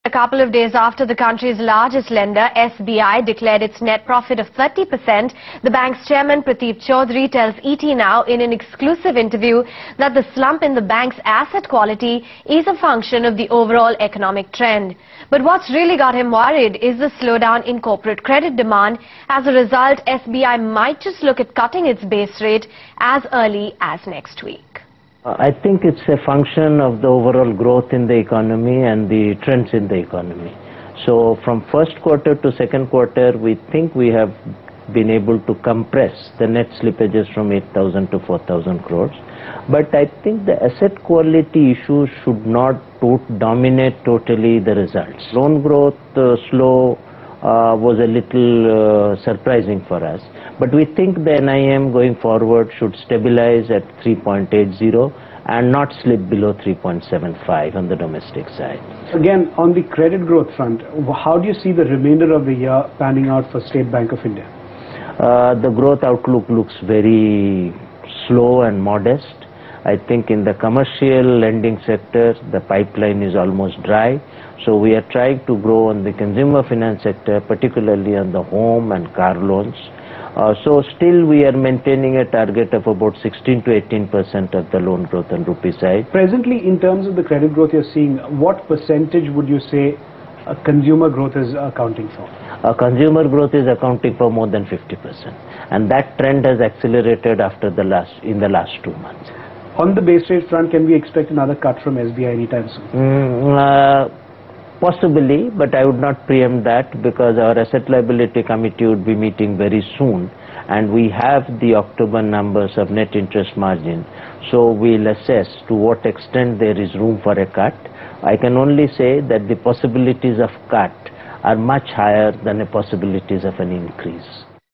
A couple of days after the country's largest lender, SBI, declared its net profit of 30%, the bank's chairman Pradeep Chaudhary tells ET Now in an exclusive interview that the slump in the bank's asset quality is a function of the overall economic trend. But what's really got him worried is the slowdown in corporate credit demand. As a result, SBI might just look at cutting its base rate as early as next week. I think it's a function of the overall growth in the economy and the trends in the economy. So from first quarter to second quarter, we think we have been able to compress the net slippages from 8,000 to 4,000 crores. But I think the asset quality issues should not dominate totally the results. Loan growth slow was a little surprising for us. But we think the NIM going forward should stabilize at 3.80 and not slip below 3.75 on the domestic side. Again, on the credit growth front, how do you see the remainder of the year panning out for State Bank of India? The growth outlook looks very slow and modest. I think in the commercial lending sector, the pipeline is almost dry. So we are trying to grow on the consumer finance sector, particularly on the home and car loans. So still we are maintaining a target of about 16 to 18% of the loan growth on rupee side. Presently, in terms of the credit growth you're seeing, what percentage would you say consumer growth is accounting for? Consumer growth is accounting for more than 50%. And that trend has accelerated in the last 2 months. On the base rate front, can we expect another cut from SBI anytime soon? Possibly, but I would not preempt that because our asset liability committee would be meeting very soon and we have the October numbers of net interest margin. So we'll assess to what extent there is room for a cut. I can only say that the possibilities of cut are much higher than the possibilities of an increase.